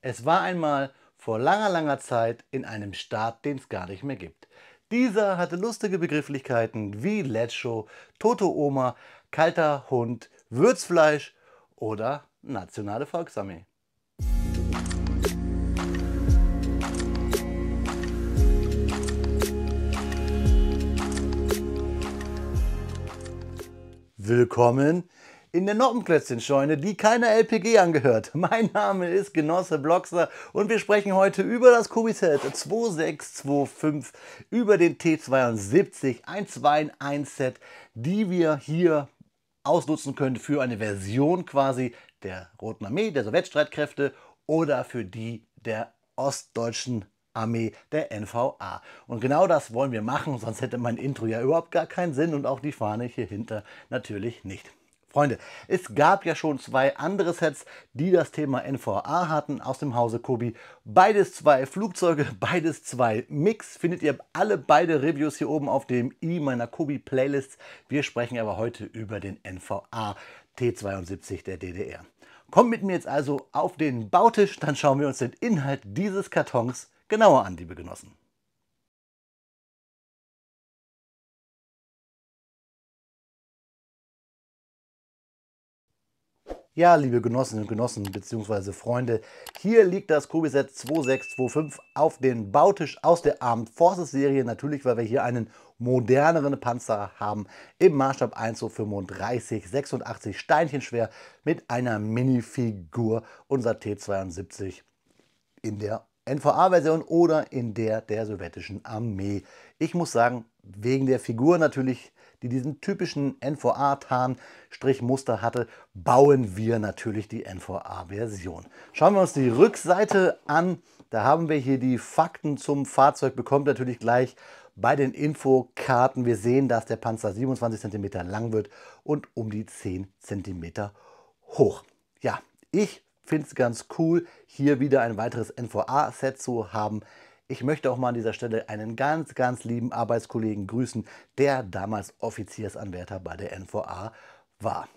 Es war einmal vor langer, langer Zeit in einem Staat, den es gar nicht mehr gibt. Dieser hatte lustige Begrifflichkeiten wie Lecho, tote Oma, kalter Hund, Würzfleisch oder nationale Volksarmee. Willkommen in der Noppenklötzchenscheune, die keiner LPG angehört. Mein Name ist Genosse Bloxer und wir sprechen heute über das Kobi-Set 2625, über den T72, ein 2-in-1-Set, die wir hier ausnutzen können für eine Version quasi der Roten Armee, der Sowjetstreitkräfte oder für die der ostdeutschen Armee, der NVA. Und genau das wollen wir machen, sonst hätte mein Intro ja überhaupt gar keinen Sinn und auch die Fahne hier hinter natürlich nicht. Freunde, es gab ja schon zwei andere Sets, die das Thema NVA hatten aus dem Hause Kobi. Beides zwei Flugzeuge, beides zwei Mix. Findet ihr beide Reviews hier oben auf dem i meiner Kobi Playlists. Wir sprechen aber heute über den NVA T72 der DDR. Kommt mit mir jetzt also auf den Bautisch, dann schauen wir uns den Inhalt dieses Kartons genauer an, liebe Genossen. Ja, liebe Genossinnen und Genossen bzw. Freunde, hier liegt das Kobi-Set 2625 auf den Bautisch aus der Armed Forces Serie. Natürlich, weil wir hier einen moderneren Panzer haben im Maßstab 1:35, 86 Steinchen schwer mit einer Minifigur, unser T72 in der NVA-Version oder in der sowjetischen Armee. Ich muss sagen, wegen der Figur natürlich, die diesen typischen NVA-Tarnstrichmuster hatte, bauen wir natürlich die NVA-Version. Schauen wir uns die Rückseite an. Da haben wir hier die Fakten zum Fahrzeug, bekommt natürlich gleich bei den Infokarten. Wir sehen, dass der Panzer 27 cm lang wird und um die 10 cm hoch. Ja, ich finde es ganz cool, hier wieder ein weiteres NVA-Set zu haben. Ich möchte auch mal an dieser Stelle einen ganz, ganz lieben Arbeitskollegen grüßen, der damals Offiziersanwärter bei der NVA war.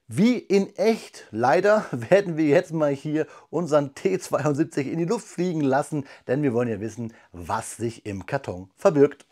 Wie in echt, leider, werden wir jetzt mal hier unseren T72 in die Luft fliegen lassen, denn wir wollen ja wissen, was sich im Karton verbirgt.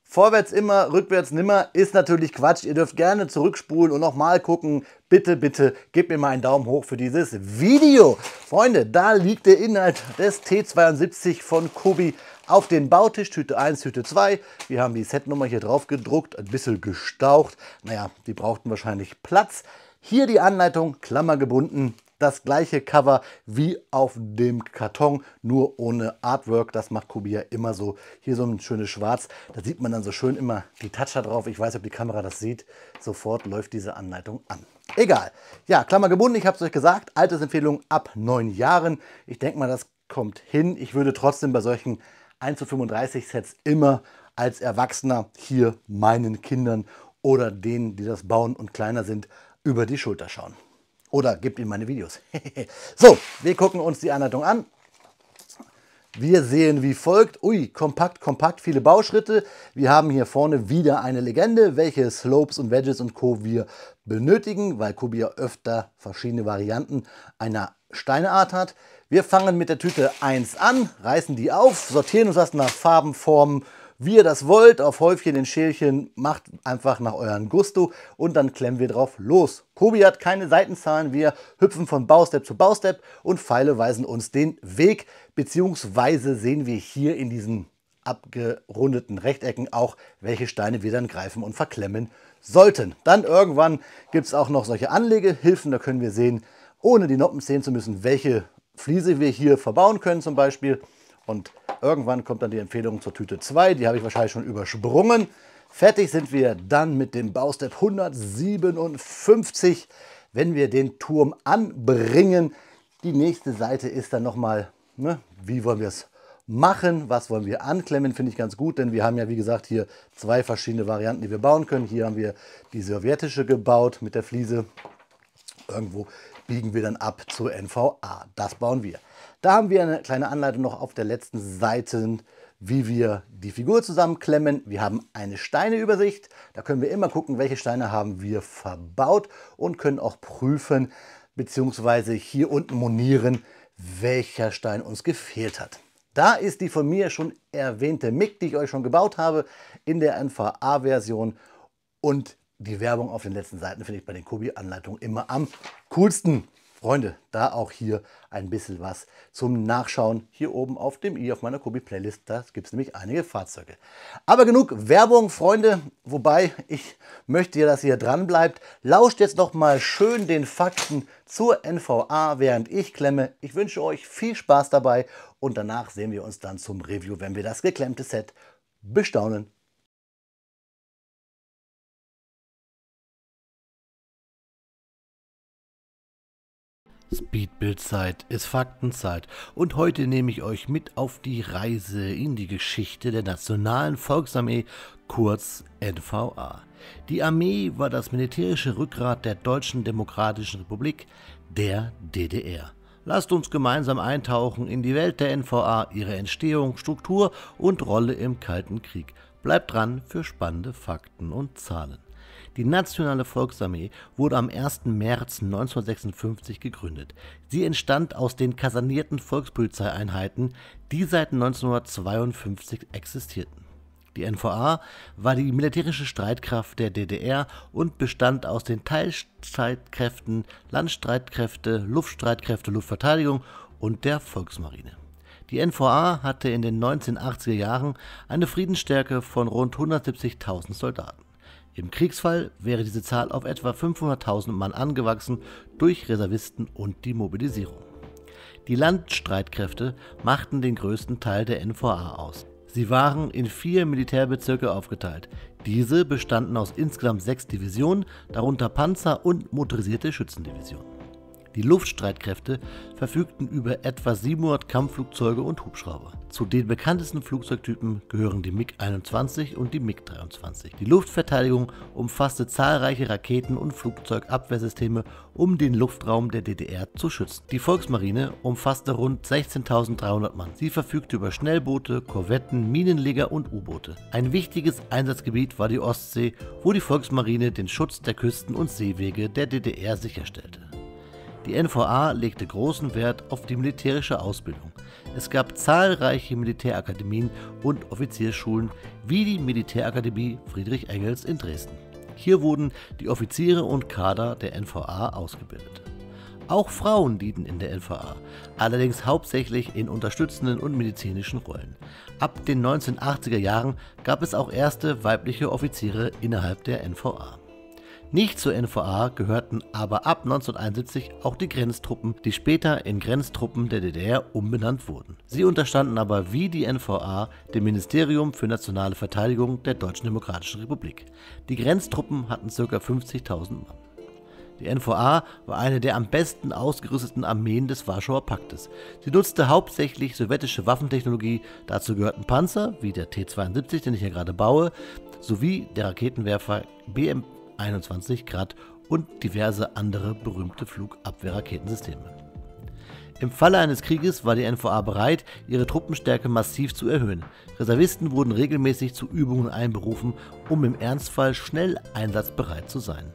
Vorwärts immer, rückwärts nimmer ist natürlich Quatsch. Ihr dürft gerne zurückspulen und nochmal gucken. Bitte, bitte, gebt mir mal einen Daumen hoch für dieses Video. Freunde, da liegt der Inhalt des T72 von Kobi auf den Bautisch. Tüte 1, Tüte 2. Wir haben die Setnummer hier drauf gedruckt, ein bisschen gestaucht. Naja, die brauchten wahrscheinlich Platz. Hier die Anleitung, klammergebunden. Das gleiche Cover wie auf dem Karton, nur ohne Artwork. Das macht Kobi ja immer so. Hier so ein schönes Schwarz. Da sieht man dann so schön immer die Toucher drauf. Ich weiß nicht, ob die Kamera das sieht. Sofort läuft diese Anleitung an. Egal. Ja, klammergebunden, ich habe es euch gesagt. Altersempfehlung ab 9 Jahren. Ich denke mal, das kommt hin. Ich würde trotzdem bei solchen 1:35 Sets immer als Erwachsener hier meinen Kindern oder denen, die das bauen und kleiner sind, über die Schulter schauen. Oder gebt ihm meine Videos. So, wir gucken uns die Anleitung an. Wir sehen wie folgt. Ui, kompakt, kompakt, viele Bauschritte. Wir haben hier vorne wieder eine Legende, welche Slopes und Wedges und Co. wir benötigen, weil Kobi ja öfter verschiedene Varianten einer Steineart hat. Wir fangen mit der Tüte 1 an, reißen die auf, sortieren uns das nach Farben, Formen, wie ihr das wollt, auf Häufchen, in Schälchen, macht einfach nach euren Gusto und dann klemmen wir drauf los. Kobi hat keine Seitenzahlen, wir hüpfen von Baustep zu Baustep und Pfeile weisen uns den Weg, beziehungsweise sehen wir hier in diesen abgerundeten Rechtecken auch, welche Steine wir dann greifen und verklemmen sollten. Dann irgendwann gibt es auch noch solche Anlegehilfen, da können wir sehen, ohne die Noppen sehen zu müssen, welche Fliese wir hier verbauen können zum Beispiel. Und irgendwann kommt dann die Empfehlung zur Tüte 2, die habe ich wahrscheinlich schon übersprungen. Fertig sind wir dann mit dem Baustep 157, wenn wir den Turm anbringen. Die nächste Seite ist dann nochmal, wie wollen wir es machen, was wollen wir anklemmen, finde ich ganz gut, denn wir haben ja wie gesagt hier zwei verschiedene Varianten, die wir bauen können. Hier haben wir die sowjetische gebaut mit der Fliese. Irgendwo biegen wir dann ab zur NVA. Das bauen wir. Da haben wir eine kleine Anleitung noch auf der letzten Seite, wie wir die Figur zusammenklemmen. Wir haben eine Steineübersicht. Da können wir immer gucken, welche Steine haben wir verbaut und können auch prüfen bzw. hier unten monieren, welcher Stein uns gefehlt hat. Da ist die von mir schon erwähnte MiG, die ich euch schon gebaut habe, in der NVA-Version. Und die Werbung auf den letzten Seiten finde ich bei den Kobi-Anleitungen immer am coolsten. Freunde, da auch hier ein bisschen was zum Nachschauen hier oben auf dem i auf meiner Kobi-Playlist. Da gibt es nämlich einige Fahrzeuge. Aber genug Werbung, Freunde. Wobei, ich möchte ja, dass ihr dran bleibt. Lauscht jetzt noch mal schön den Fakten zur NVA, während ich klemme. Ich wünsche euch viel Spaß dabei und danach sehen wir uns dann zum Review, wenn wir das geklemmte Set bestaunen. Speedbildzeit ist Faktenzeit und heute nehme ich euch mit auf die Reise in die Geschichte der Nationalen Volksarmee, kurz NVA. Die Armee war das militärische Rückgrat der Deutschen Demokratischen Republik, der DDR. Lasst uns gemeinsam eintauchen in die Welt der NVA, ihre Entstehung, Struktur und Rolle im Kalten Krieg. Bleibt dran für spannende Fakten und Zahlen. Die Nationale Volksarmee wurde am 1. März 1956 gegründet. Sie entstand aus den kasernierten Volkspolizeieinheiten, die seit 1952 existierten. Die NVA war die militärische Streitkraft der DDR und bestand aus den Teilstreitkräften, Landstreitkräfte, Luftstreitkräfte, Luftverteidigung und der Volksmarine. Die NVA hatte in den 1980er Jahren eine Friedensstärke von rund 170.000 Soldaten. Im Kriegsfall wäre diese Zahl auf etwa 500.000 Mann angewachsen durch Reservisten und die Mobilisierung. Die Landstreitkräfte machten den größten Teil der NVA aus. Sie waren in 4 Militärbezirke aufgeteilt. Diese bestanden aus insgesamt 6 Divisionen, darunter Panzer- und motorisierte Schützendivisionen. Die Luftstreitkräfte verfügten über etwa 700 Kampfflugzeuge und Hubschrauber. Zu den bekanntesten Flugzeugtypen gehören die MiG-21 und die MiG-23. Die Luftverteidigung umfasste zahlreiche Raketen- und Flugzeugabwehrsysteme, um den Luftraum der DDR zu schützen. Die Volksmarine umfasste rund 16.300 Mann. Sie verfügte über Schnellboote, Korvetten, Minenleger und U-Boote. Ein wichtiges Einsatzgebiet war die Ostsee, wo die Volksmarine den Schutz der Küsten und Seewege der DDR sicherstellte. Die NVA legte großen Wert auf die militärische Ausbildung. Es gab zahlreiche Militärakademien und Offiziersschulen, wie die Militärakademie Friedrich Engels in Dresden. Hier wurden die Offiziere und Kader der NVA ausgebildet. Auch Frauen dienten in der NVA, allerdings hauptsächlich in unterstützenden und medizinischen Rollen. Ab den 1980er Jahren gab es auch erste weibliche Offiziere innerhalb der NVA. Nicht zur NVA gehörten aber ab 1971 auch die Grenztruppen, die später in Grenztruppen der DDR umbenannt wurden. Sie unterstanden aber wie die NVA dem Ministerium für nationale Verteidigung der Deutschen Demokratischen Republik. Die Grenztruppen hatten ca. 50.000 Mann. Die NVA war eine der am besten ausgerüsteten Armeen des Warschauer Paktes. Sie nutzte hauptsächlich sowjetische Waffentechnologie, dazu gehörten Panzer wie der T-72, den ich hier gerade baue, sowie der Raketenwerfer BM-21 Grad und diverse andere berühmte Flugabwehrraketensysteme. Im Falle eines Krieges war die NVA bereit, ihre Truppenstärke massiv zu erhöhen. Reservisten wurden regelmäßig zu Übungen einberufen, um im Ernstfall schnell einsatzbereit zu sein.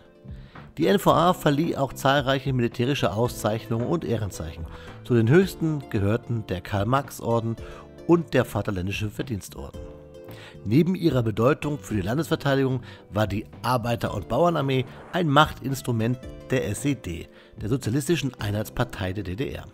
Die NVA verlieh auch zahlreiche militärische Auszeichnungen und Ehrenzeichen. Zu den höchsten gehörten der Karl-Marx-Orden und der Vaterländische Verdienstorden. Neben ihrer Bedeutung für die Landesverteidigung war die Arbeiter- und Bauernarmee ein Machtinstrument der SED, der Sozialistischen Einheitspartei der DDR.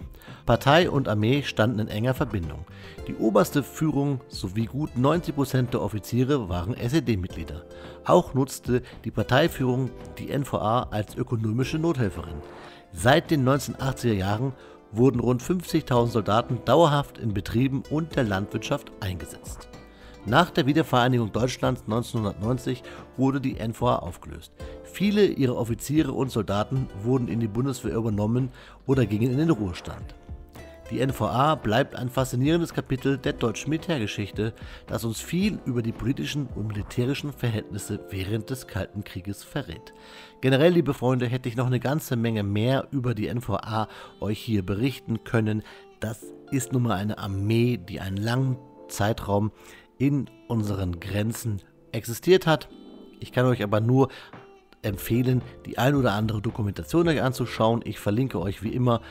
Partei und Armee standen in enger Verbindung. Die oberste Führung sowie gut 90% der Offiziere waren SED-Mitglieder. Auch nutzte die Parteiführung die NVA als ökonomische Nothelferin. Seit den 1980er Jahren wurden rund 50.000 Soldaten dauerhaft in Betrieben und der Landwirtschaft eingesetzt. Nach der Wiedervereinigung Deutschlands 1990 wurde die NVA aufgelöst. Viele ihrer Offiziere und Soldaten wurden in die Bundeswehr übernommen oder gingen in den Ruhestand. Die NVA bleibt ein faszinierendes Kapitel der deutschen Militärgeschichte, das uns viel über die politischen und militärischen Verhältnisse während des Kalten Krieges verrät. Generell, liebe Freunde, hätte ich noch eine ganze Menge mehr über die NVA euch hier berichten können. Das ist nun mal eine Armee, die einen langen Zeitraum in unseren Grenzen existiert hat. Ich kann euch aber nur empfehlen, die ein oder andere Dokumentation euch anzuschauen. Ich verlinke euch wie immer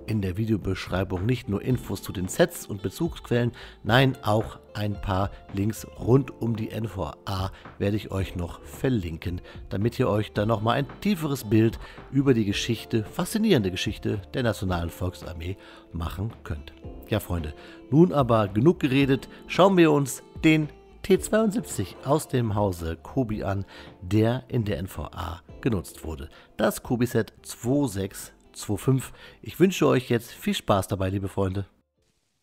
in der Videobeschreibung nicht nur Infos zu den Sets und Bezugsquellen, nein, auch ein paar Links rund um die NVA werde ich euch noch verlinken, damit ihr euch dann nochmal ein tieferes Bild über die Geschichte, faszinierende Geschichte der Nationalen Volksarmee machen könnt. Ja, Freunde, nun aber genug geredet, schauen wir uns den T72 aus dem Hause Kobi an, der in der NVA genutzt wurde. Das Kobi-Set 2625. Ich wünsche euch jetzt viel Spaß dabei, liebe Freunde.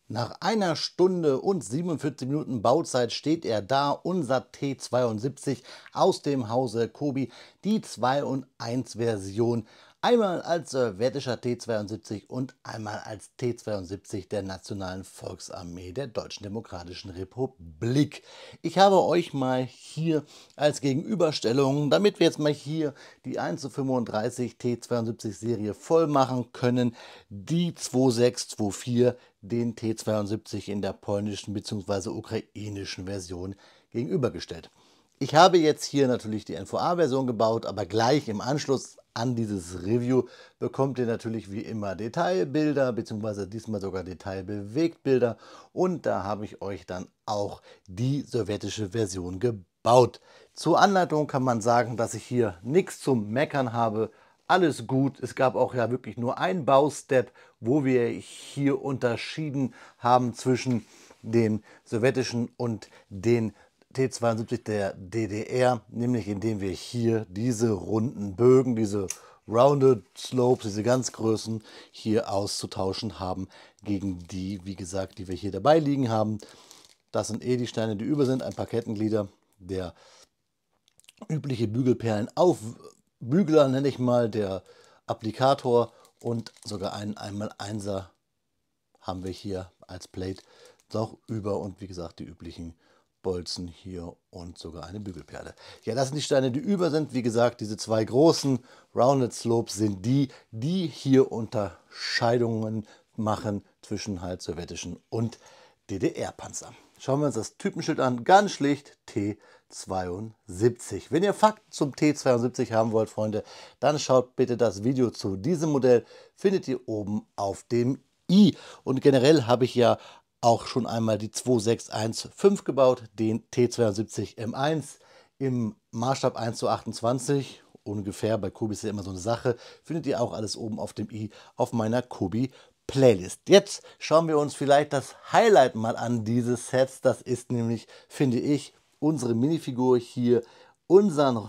Nach 1 Stunde und 47 Minuten Bauzeit steht er da, unser T72 aus dem Hause Kobi, die 2-in-1-Version. Einmal als sowjetischer T72 und einmal als T72 der Nationalen Volksarmee der Deutschen Demokratischen Republik. Ich habe euch mal hier als Gegenüberstellung, damit wir jetzt mal hier die 1:35 T72 Serie voll machen können, die 2624, den T72 in der polnischen bzw. ukrainischen Version gegenübergestellt. Ich habe jetzt hier natürlich die NVA-Version gebaut, aber gleich im Anschluss an dieses Review bekommt ihr natürlich wie immer Detailbilder, beziehungsweise diesmal sogar Detailbewegtbilder, und da habe ich euch dann auch die sowjetische Version gebaut. Zur Anleitung kann man sagen, dass ich hier nichts zum Meckern habe. Alles gut. Es gab auch ja wirklich nur einen Baustep, wo wir hier unterschieden haben zwischen den sowjetischen und den T72 der DDR, nämlich indem wir hier diese runden Bögen, diese Rounded Slopes, diese Ganzgrößen hier auszutauschen haben gegen die, wie gesagt, die wir hier dabei liegen haben. Das sind die Steine, die über sind, ein paar Kettenglieder, der übliche Bügelperlenaufbügler, nenne ich mal, der Applikator, und sogar einen 1x1er haben wir hier als Plate noch über, und wie gesagt die üblichen Bolzen hier und sogar eine Bügelperle. Ja, das sind die Steine, die über sind. Wie gesagt, diese zwei großen Rounded Slopes sind die, die hier Unterscheidungen machen zwischen halt sowjetischen und DDR-Panzer. Schauen wir uns das Typenschild an. Ganz schlicht T72. Wenn ihr Fakten zum T72 haben wollt, Freunde, dann schaut bitte das Video zu diesem Modell. Findet ihr oben auf dem i. Und generell habe ich ja auch schon einmal die 2615 gebaut, den T72 M1 im Maßstab 1:28, ungefähr, bei Kobi ist ja immer so eine Sache, findet ihr auch alles oben auf dem i auf meiner Kobi Playlist. Jetzt schauen wir uns vielleicht das Highlight mal an dieses Sets. Das ist nämlich, finde ich, unsere Minifigur hier, unseren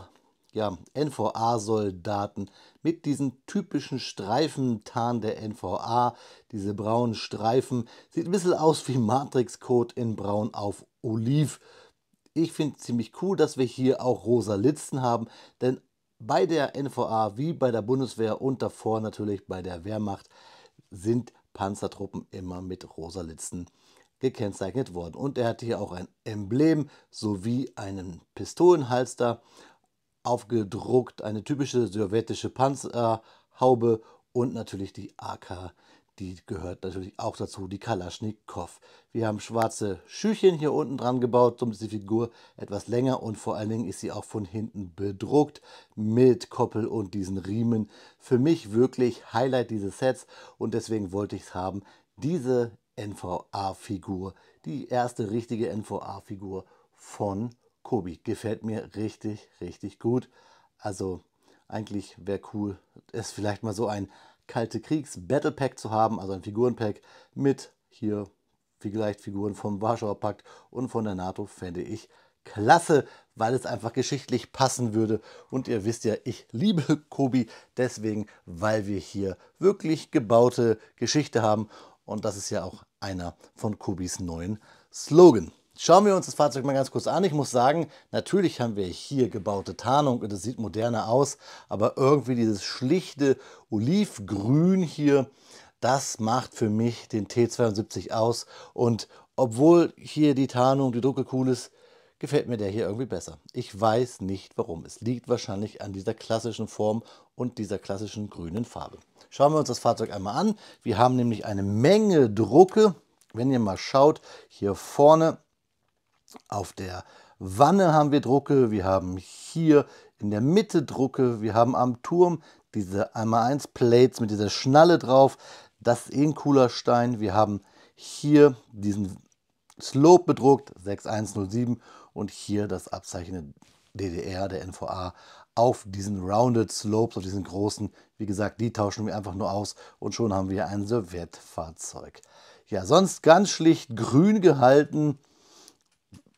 NVA-Soldaten mit diesen typischen Streifentarn der NVA, diese braunen Streifen. Sieht ein bisschen aus wie Matrix-Code in braun auf Oliv. Ich finde es ziemlich cool, dass wir hier auch rosa Litzen haben, denn bei der NVA wie bei der Bundeswehr und davor natürlich bei der Wehrmacht sind Panzertruppen immer mit rosa Litzen gekennzeichnet worden. Und er hat hier auch ein Emblem sowie einen Pistolenhalster aufgedruckt, eine typische sowjetische Panzerhaube und natürlich die AK, die gehört natürlich auch dazu, die Kalaschnikow. Wir haben schwarze Schüchchen hier unten dran gebaut, somit ist die Figur etwas länger und vor allen Dingen ist sie auch von hinten bedruckt mit Koppel und diesen Riemen. Für mich wirklich Highlight dieses Sets, und deswegen wollte ich es haben. Diese NVA-Figur, die erste richtige NVA-Figur von Kobi, gefällt mir richtig, richtig gut. Also eigentlich wäre cool, es vielleicht mal so ein Kalte Kriegs Battle Pack zu haben, also ein Figurenpack mit hier vielleicht Figuren vom Warschauer Pakt und von der NATO, fände ich klasse, weil es einfach geschichtlich passen würde. Und ihr wisst ja, ich liebe Kobi deswegen, weil wir hier wirklich gebaute Geschichte haben, und das ist ja auch einer von Kobis neuen Slogan. Schauen wir uns das Fahrzeug mal ganz kurz an. Ich muss sagen, natürlich haben wir hier gebaute Tarnung und es sieht moderner aus, aber irgendwie dieses schlichte Olivgrün hier, das macht für mich den T72 aus. Und obwohl hier die Tarnung, die Drucke cool ist, gefällt mir der hier irgendwie besser. Ich weiß nicht warum. Es liegt wahrscheinlich an dieser klassischen Form und dieser klassischen grünen Farbe. Schauen wir uns das Fahrzeug einmal an. Wir haben nämlich eine Menge Drucke. Wenn ihr mal schaut, hier vorne auf der Wanne haben wir Drucke, wir haben hier in der Mitte Drucke, wir haben am Turm diese 1x1 Plates mit dieser Schnalle drauf. Das ist eh ein cooler Stein. Wir haben hier diesen Slope bedruckt, 6107, und hier das Abzeichen der DDR, der NVA, auf diesen Rounded Slopes, auf diesen großen. Wie gesagt, die tauschen wir einfach nur aus und schon haben wir ein Sowjetfahrzeug. Ja, sonst ganz schlicht grün gehalten.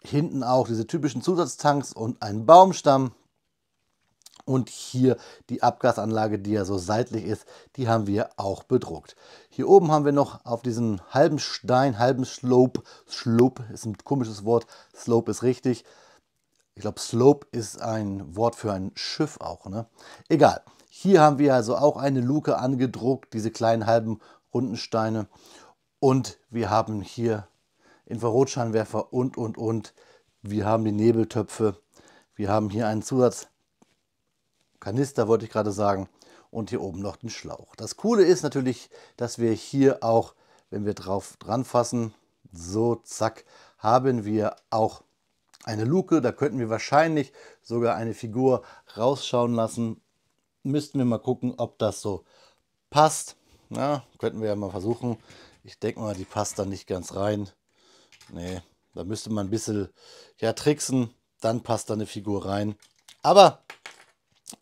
Hinten auch diese typischen Zusatztanks und ein Baumstamm. Und hier die Abgasanlage, die ja so seitlich ist, die haben wir auch bedruckt. Hier oben haben wir noch auf diesen halben Stein, halben Slope, Slope ist ein komisches Wort, Slope ist richtig. Ich glaube, Slope ist ein Wort für ein Schiff auch, ne? Egal. Hier haben wir also auch eine Luke angedruckt, diese kleinen halben runden Steine. Und wir haben hier Infrarotscheinwerfer und. Wir haben die Nebeltöpfe. Wir haben hier einen Zusatzkanister, wollte ich gerade sagen. Und hier oben noch den Schlauch. Das Coole ist natürlich, dass wir hier auch, wenn wir dran fassen, so zack, haben wir auch eine Luke. Da könnten wir wahrscheinlich sogar eine Figur rausschauen lassen. Müssten wir mal gucken, ob das so passt. Na, könnten wir ja mal versuchen. Ich denke mal, die passt da nicht ganz rein. Nee, da müsste man ein bisschen ja, tricksen. Dann passt da eine Figur rein. Aber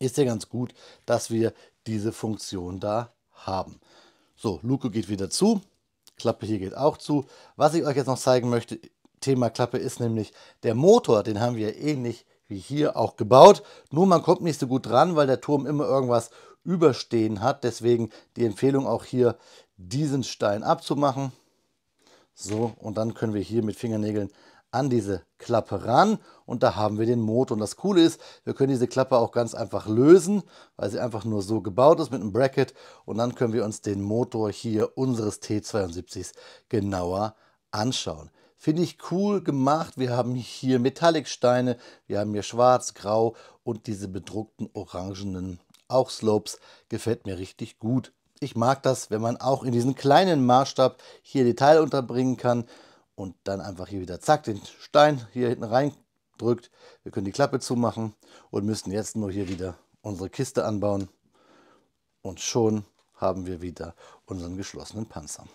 ist ja ganz gut, dass wir diese Funktion da haben. So, Luke geht wieder zu. Klappe hier geht auch zu. Was ich euch jetzt noch zeigen möchte, Thema Klappe, ist nämlich der Motor. Den haben wir ähnlich wie hier auch gebaut. Nur man kommt nicht so gut dran, weil der Turm immer irgendwas überstehen hat. Deswegen die Empfehlung auch hier, diesen Stein abzumachen. So, und dann können wir hier mit Fingernägeln an diese Klappe ran und da haben wir den Motor. Und das Coole ist, wir können diese Klappe auch ganz einfach lösen, weil sie einfach nur so gebaut ist mit einem Bracket. Und dann können wir uns den Motor hier unseres T72s genauer anschauen. Finde ich cool gemacht. Wir haben hier Metallic-Steine, wir haben hier schwarz, grau und diese bedruckten orangenen auch Slopes. Gefällt mir richtig gut. Ich mag das, wenn man auch in diesen kleinen Maßstab hier Detail unterbringen kann und dann einfach hier wieder zack den Stein hier hinten rein drückt. Wir können die Klappe zumachen und müssen jetzt nur hier wieder unsere Kiste anbauen und schon haben wir wieder unseren geschlossenen Panzer.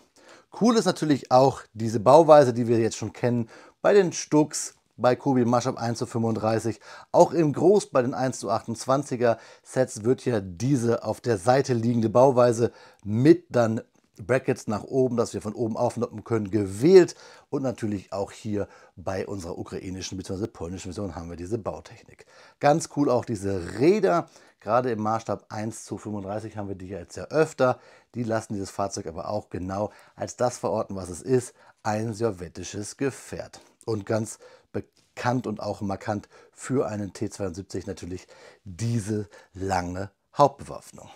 Cool ist natürlich auch diese Bauweise, die wir jetzt schon kennen bei den Stux, bei Kobi Maßstab 1:35. Auch im Groß bei den 1:28er Sets wird ja diese auf der Seite liegende Bauweise mit dann Brackets nach oben, dass wir von oben aufnoppen können, gewählt. Und natürlich auch hier bei unserer ukrainischen bzw. polnischen Version haben wir diese Bautechnik. Ganz cool auch diese Räder. Gerade im Maßstab 1:35 haben wir die ja jetzt ja öfter. Die lassen dieses Fahrzeug aber auch genau als das verorten, was es ist. Ein sowjetisches Gefährt. Und ganz bekannt und auch markant für einen T72 natürlich diese lange Hauptbewaffnung.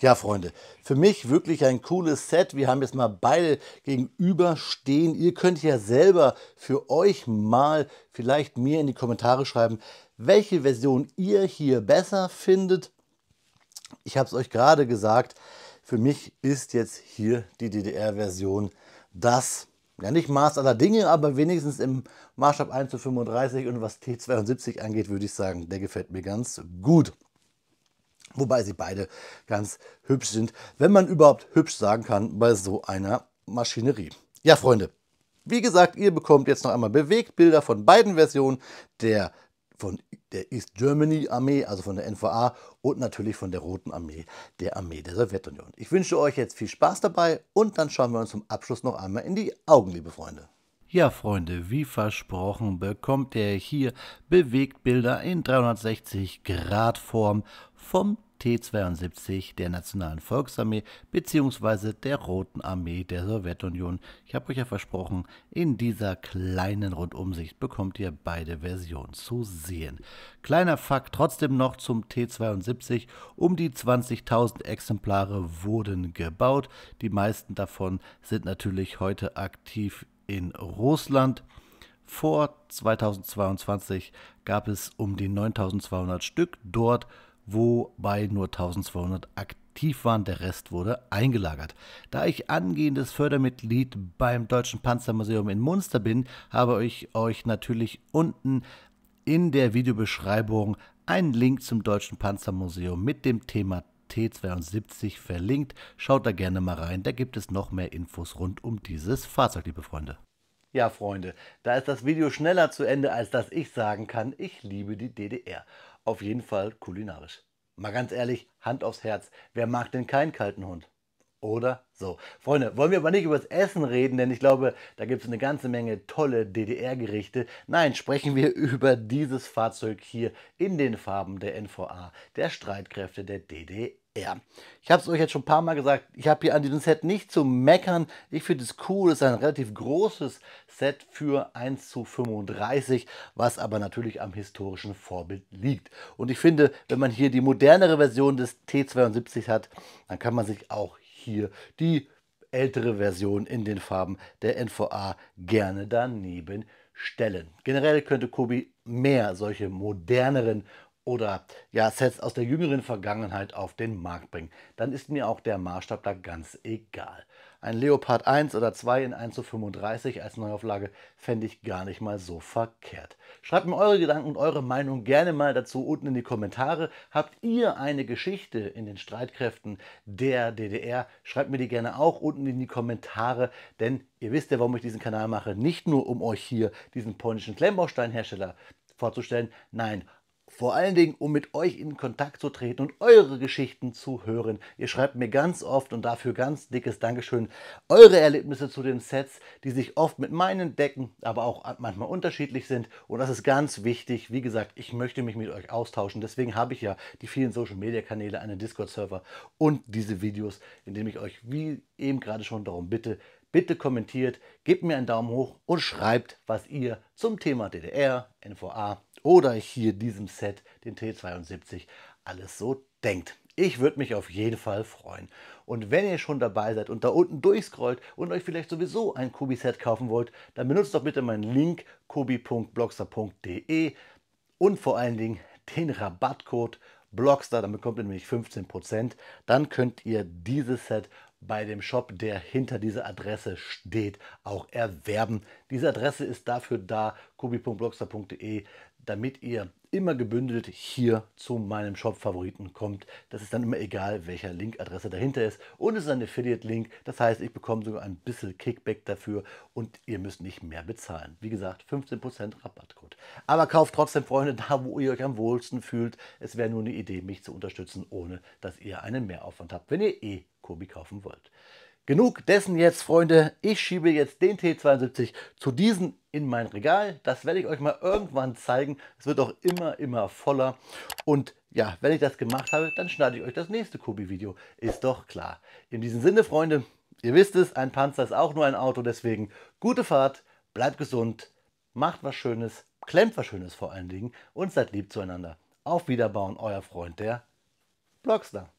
Ja, Freunde, für mich wirklich ein cooles Set. Wir haben jetzt mal beide gegenüberstehen. Ihr könnt ja selber für euch mal vielleicht mir in die Kommentare schreiben, welche Version ihr hier besser findet. Ich habe es euch gerade gesagt, für mich ist jetzt hier die DDR-Version das, ja nicht Maß aller Dinge, aber wenigstens im Maßstab 1:35 und was T72 angeht, würde ich sagen, der gefällt mir ganz gut. Wobei sie beide ganz hübsch sind, wenn man überhaupt hübsch sagen kann bei so einer Maschinerie. Ja, Freunde, wie gesagt, ihr bekommt jetzt noch einmal Bewegtbilder von beiden Versionen, von der East Germany Armee, also von der NVA, und natürlich von der Roten Armee, der Armee der Sowjetunion. Ich wünsche euch jetzt viel Spaß dabei und dann schauen wir uns zum Abschluss noch einmal in die Augen, liebe Freunde. Ja, Freunde, wie versprochen bekommt ihr hier Bewegtbilder in 360° Form vom T72 der Nationalen Volksarmee bzw. der Roten Armee der Sowjetunion. Ich habe euch ja versprochen, in dieser kleinen Rundumsicht bekommt ihr beide Versionen zu sehen. Kleiner Fakt trotzdem noch zum T72, um die 20.000 Exemplare wurden gebaut. Die meisten davon sind natürlich heute aktiv in Russland. Vor 2022 gab es um die 9.200 Stück dort, wobei nur 1.200 aktiv waren, der Rest wurde eingelagert. Da ich angehendes Fördermitglied beim Deutschen Panzermuseum in Munster bin, habe ich euch natürlich unten in der Videobeschreibung einen Link zum Deutschen Panzermuseum mit dem Thema T72 verlinkt. Schaut da gerne mal rein, da gibt es noch mehr Infos rund um dieses Fahrzeug, liebe Freunde. Ja, Freunde, da ist das Video schneller zu Ende, als dass ich sagen kann, ich liebe die DDR. Auf jeden Fall kulinarisch. Mal ganz ehrlich, Hand aufs Herz, wer mag denn keinen kalten Hund? Oder so. Freunde, wollen wir aber nicht über das Essen reden, denn ich glaube, da gibt es eine ganze Menge tolle DDR-Gerichte. Nein, sprechen wir über dieses Fahrzeug hier in den Farben der NVA, der Streitkräfte der DDR. Ich habe es euch jetzt schon ein paar Mal gesagt, ich habe hier an diesem Set nicht zu meckern. Ich finde es cool, es ist ein relativ großes Set für 1:35, was aber natürlich am historischen Vorbild liegt. Und ich finde, wenn man hier die modernere Version des T72 hat, dann kann man sich auch hier die ältere Version in den Farben der NVA gerne daneben stellen. Generell könnte Kobi mehr solche moderneren oder ja, Sets aus der jüngeren Vergangenheit auf den Markt bringen. Dann ist mir auch der Maßstab da ganz egal. Ein Leopard 1 oder 2 in 1:35 als Neuauflage fände ich gar nicht mal so verkehrt. Schreibt mir eure Gedanken und eure Meinung gerne mal dazu unten in die Kommentare. Habt ihr eine Geschichte in den Streitkräften der DDR? Schreibt mir die gerne auch unten in die Kommentare, denn ihr wisst ja, warum ich diesen Kanal mache. Nicht nur, um euch hier diesen polnischen Klemmbausteinhersteller vorzustellen, nein, vor allen Dingen, um mit euch in Kontakt zu treten und eure Geschichten zu hören. Ihr schreibt mir ganz oft und dafür ganz dickes Dankeschön eure Erlebnisse zu den Sets, die sich oft mit meinen decken, aber auch manchmal unterschiedlich sind. Und das ist ganz wichtig. Wie gesagt, ich möchte mich mit euch austauschen. Deswegen habe ich ja die vielen Social-Media-Kanäle, einen Discord-Server und diese Videos, in denen ich euch, wie eben gerade schon, darum bitte, bitte kommentiert, gebt mir einen Daumen hoch und schreibt, was ihr zum Thema DDR, NVA oder hier diesem Set, den T72, alles so denkt. Ich würde mich auf jeden Fall freuen. Und wenn ihr schon dabei seid und da unten durchscrollt und euch vielleicht sowieso ein Kobi-Set kaufen wollt, dann benutzt doch bitte meinen Link kobi.blockstar.de und vor allen Dingen den Rabattcode Blockstar, dann bekommt ihr nämlich 15%. Dann könnt ihr dieses Set bei dem Shop, der hinter dieser Adresse steht, auch erwerben. Diese Adresse ist dafür da, kobi.blockstar.de, damit ihr immer gebündelt hier zu meinem Shop-Favoriten kommt. Das ist dann immer egal, welcher Linkadresse dahinter ist. Und es ist ein Affiliate-Link, das heißt, ich bekomme sogar ein bisschen Kickback dafür und ihr müsst nicht mehr bezahlen. Wie gesagt, 15% Rabattcode. Aber kauft trotzdem, Freunde, da wo ihr euch am wohlsten fühlt. Es wäre nur eine Idee, mich zu unterstützen, ohne dass ihr einen Mehraufwand habt, wenn ihr Kobi kaufen wollt. Genug dessen jetzt, Freunde. Ich schiebe jetzt den T72 zu diesem in mein Regal. Das werde ich euch mal irgendwann zeigen. Es wird auch immer voller. Und ja, wenn ich das gemacht habe, dann schneide ich euch das nächste Kobi-Video. Ist doch klar. In diesem Sinne, Freunde, ihr wisst es, ein Panzer ist auch nur ein Auto. Deswegen gute Fahrt, bleibt gesund, macht was Schönes, klemmt was Schönes vor allen Dingen und seid lieb zueinander. Auf Wiederbauen, euer Freund, der Blockstar.